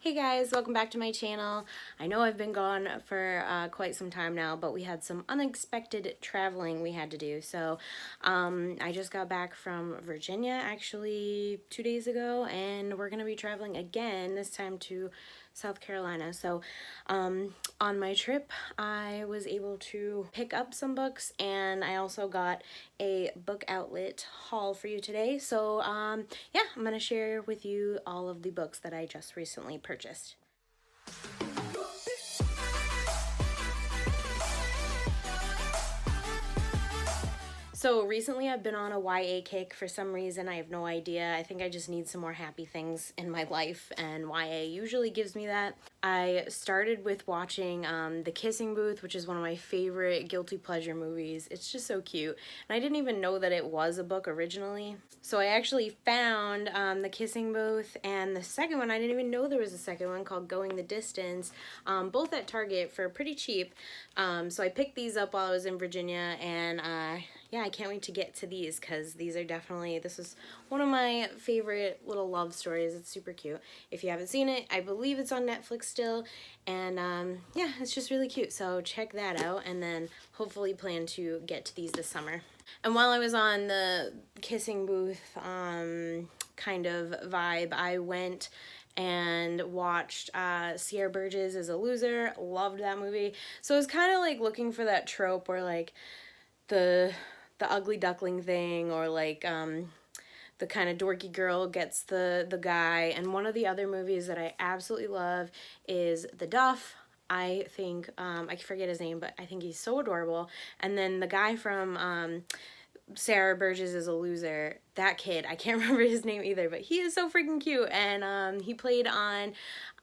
Hey guys, welcome back to my channel. I know I've been gone for quite some time now, but we had some unexpected traveling we had to do. So I just got back from Virginia actually 2 days ago, and we're going to be traveling again, this time to South Carolina. So on my trip, I was able to pick up some books, and I also got a book outlet haul for you today. So yeah, I'm going to share with you all of the books that I just recently purchased. So recently I've been on a YA kick for some reason. I have no idea. I think I just need some more happy things in my life, and YA usually gives me that. I started with watching The Kissing Booth, which is one of my favorite guilty pleasure movies. It's just so cute. And I didn't even know that it was a book originally. So I actually found The Kissing Booth, and the second one, I didn't even know there was a second one called Going the Distance, both at Target for pretty cheap. So I picked these up while I was in Virginia, and yeah, I can't wait to get to these because these are definitely, this is one of my favorite little love stories. It's super cute. If you haven't seen it, I believe it's on Netflix still, and yeah, it's just really cute. So check that out, and then hopefully plan to get to these this summer. And while I was on the Kissing Booth kind of vibe, I went and watched Sierra Burgess is a Loser. Loved that movie. So I was kind of like looking for that trope where like the ugly duckling thing, or like the kind of dorky girl gets the guy. And one of the other movies that I absolutely love is The Duff. I think, I forget his name, but I think he's so adorable. And then the guy from Sarah Burgess is a Loser, that kid, I can't remember his name either, but he is so freaking cute. And he played on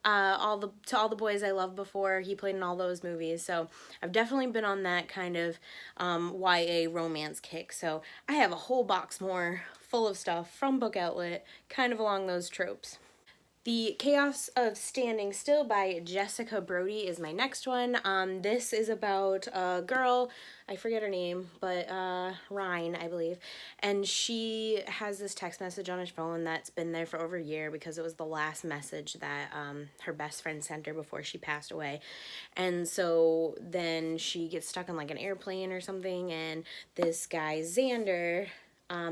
To All the Boys I Loved Before. He played in all those movies. So I've definitely been on that kind of YA romance kick. So I have a whole box more full of stuff from Book Outlet, kind of along those tropes. The Chaos of Standing Still by Jessica Brody is my next one. This is about a girl, I forget her name, but Ryan, I believe. And she has this text message on her phone that's been there for over a year because it was the last message that her best friend sent her before she passed away. And so then she gets stuck on like an airplane or something, and this guy, Xander,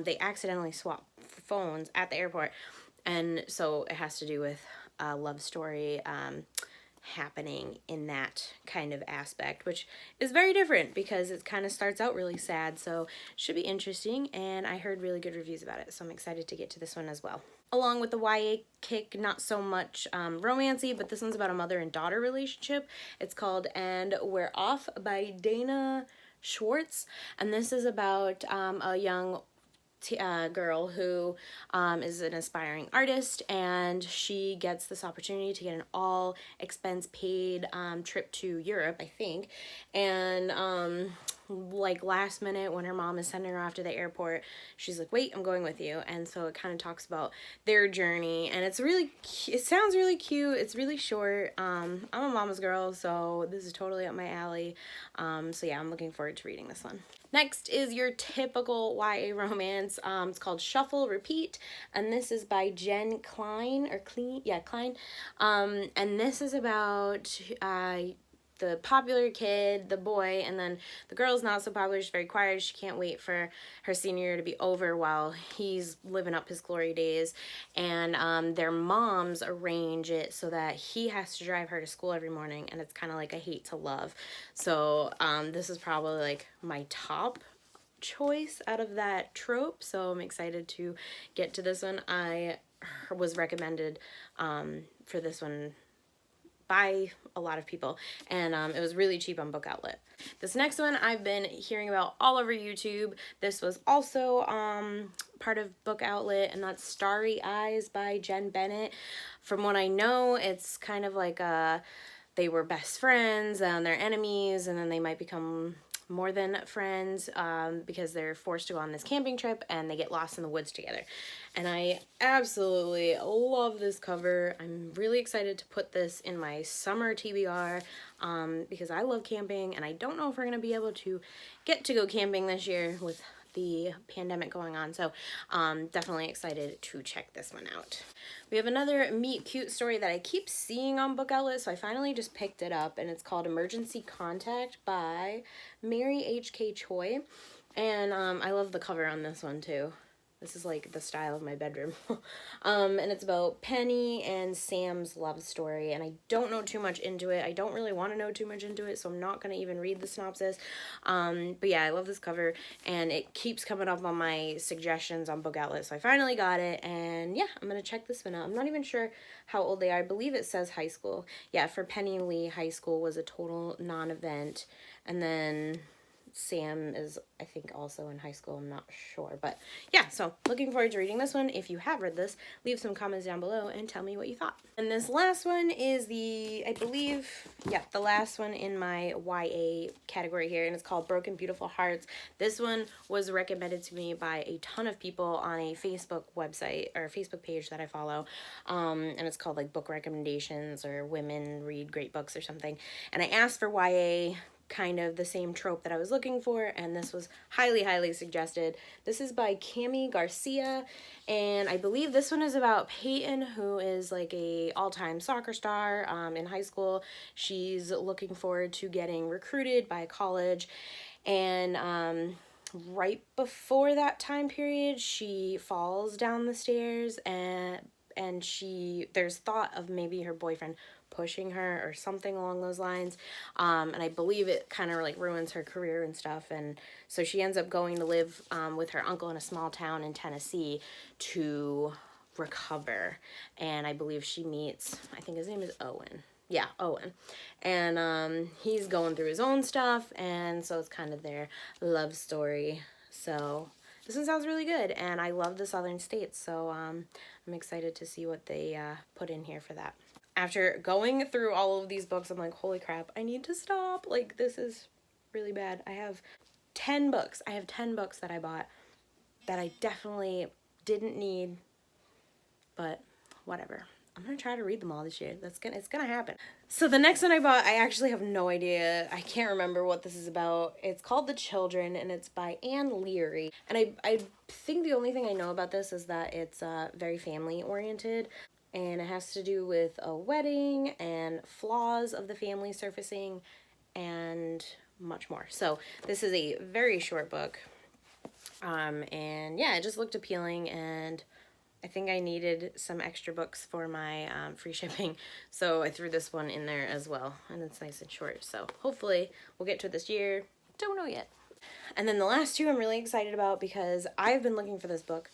they accidentally swap phones at the airport. And so it has to do with a love story happening in that kind of aspect, which is very different because it kind of starts out really sad. So should be interesting, and I heard really good reviews about it, so I'm excited to get to this one as well. Along with the YA kick, not so much romancy, but this one's about a mother and daughter relationship. It's called And We're Off by Dana Schwartz, and this is about a young girl who is an aspiring artist, and she gets this opportunity to get an all expense paid trip to Europe, I think. And like last minute when her mom is sending her off to the airport, she's like, wait, I'm going with you. And so it kind of talks about their journey, and it's really, it sounds really cute. It's really short. I'm a mama's girl, so this is totally up my alley. So yeah, I'm looking forward to reading this one. Next is your typical YA romance. It's called Shuffle Repeat, and this is by Jen Klein, or Klein, yeah, Klein. And this is about the popular kid, the boy, and then the girl's not so popular. She's very quiet. She can't wait for her senior year to be over while he's living up his glory days. And their moms arrange it so that he has to drive her to school every morning, and it's kind of like a hate to love. So this is probably like my top choice out of that trope, so I'm excited to get to this one. I was recommended for this one by a lot of people, and it was really cheap on Book Outlet. This next one I've been hearing about all over YouTube. This was also part of Book Outlet, and that's Starry Eyes by Jen Bennett. From what I know, it's kind of like they were best friends and they're enemies, and then they might become more than friends because they're forced to go on this camping trip and they get lost in the woods together. And I absolutely love this cover. I'm really excited to put this in my summer TBR because I love camping, and I don't know if we're going to be able to get to go camping this year with the pandemic going on. So definitely excited to check this one out. We have another meet cute story that I keep seeing on Bookoutlet, so I finally just picked it up, and it's called Emergency Contact by Mary H.K. Choi. And I love the cover on this one too. This is like the style of my bedroom. And it's about Penny and Sam's love story, and I don't know too much into it. I don't really want to know too much into it, so I'm not going to even read the synopsis. But yeah, I love this cover, and it keeps coming up on my suggestions on Bookoutlet, so I finally got it, and yeah, I'm going to check this one out. I'm not even sure how old they are. I believe it says high school. Yeah, for Penny Lee, high school was a total non-event, and then Sam is, I think, also in high school. I'm not sure. But yeah, so looking forward to reading this one. If you have read this, leave some comments down below and tell me what you thought. And this last one is the, I believe, yeah, the last one in my YA category here. And it's called Broken Beautiful Hearts. This one was recommended to me by a ton of people on a Facebook website or Facebook page that I follow. And it's called like Book Recommendations or Women Read Great Books or something. And I asked for YA, kind of the same trope that I was looking for, and this was highly suggested. This is by Cami Garcia, and I believe this one is about Peyton, who is like a all-time soccer star in high school. She's looking forward to getting recruited by a college, and right before that time period, she falls down the stairs, and there's thought of maybe her boyfriend pushing her or something along those lines, and I believe it kind of like ruins her career and stuff, and so she ends up going to live with her uncle in a small town in Tennessee to recover. And I believe she meets, I think his name is Owen. Yeah, Owen. And he's going through his own stuff, and so it's kind of their love story. So this one sounds really good, and I love the southern states, so I'm excited to see what they put in here for that. After going through all of these books, I'm like, holy crap, I need to stop. Like, this is really bad. I have 10 books. I have 10 books that I bought that I definitely didn't need, but whatever. I'm going to try to read them all this year. It's gonna happen. So the next one I bought, I actually have no idea. I can't remember what this is about. It's called The Children, and it's by Anne Leary. And I think the only thing I know about this is that it's very family-oriented. And it has to do with a wedding and flaws of the family surfacing and much more. So this is a very short book. And yeah, it just looked appealing, and I think I needed some extra books for my free shipping. So I threw this one in there as well, and it's nice and short. So hopefully we'll get to it this year. Don't know yet. And then the last two I'm really excited about because I've been looking for this book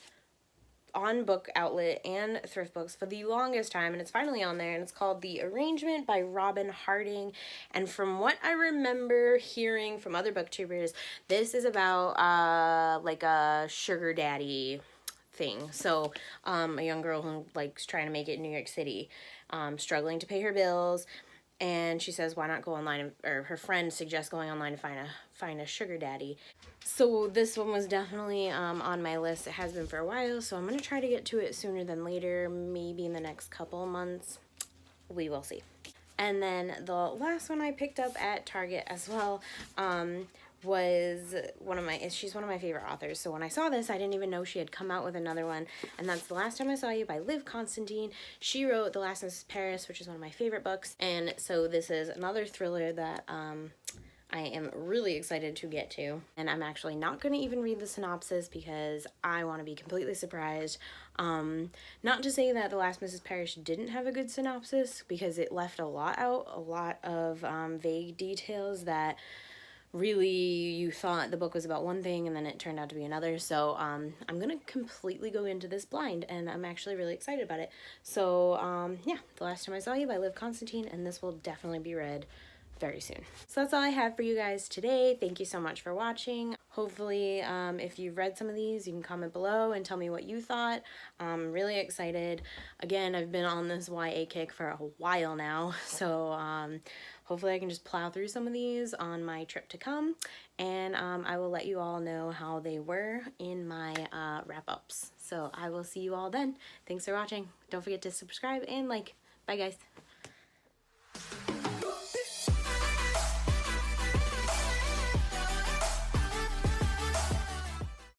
on Bookoutlet and Thrift Books for the longest time, and it's finally on there, and it's called The Arrangement by Robin Harding. And from what I remember hearing from other booktubers, this is about like a sugar daddy thing. So a young girl who likes trying to make it in New York City, struggling to pay her bills, and she says why not go online, or her friend suggests going online to find a sugar daddy. So this one was definitely on my list. It has been for a while, so I'm going to try to get to it sooner than later, maybe in the next couple of months. We will see. And then the last one I picked up at Target as well was she's one of my favorite authors. So when I saw this, I didn't even know she had come out with another one, and that's The Last Time I Saw You by Liv Constantine. She wrote The Last Mrs. Paris, which is one of my favorite books, and so this is another thriller that I am really excited to get to, and I'm actually not going to even read the synopsis because I want to be completely surprised. Not to say that The Last Mrs. Parrish didn't have a good synopsis, because it left a lot out, a lot of vague details that really you thought the book was about one thing and then it turned out to be another. So I'm going to completely go into this blind, and I'm actually really excited about it. So yeah, The Last Time I Saw You by Liv Constantine, and this will definitely be read very soon. So that's all I have for you guys today. Thank you so much for watching. Hopefully, if you've read some of these, you can comment below and tell me what you thought. I'm really excited. Again, I've been on this YA kick for a while now, so hopefully I can just plow through some of these on my trip to come, and I will let you all know how they were in my wrap-ups. So I will see you all then. Thanks for watching. Don't forget to subscribe and like. Bye, guys.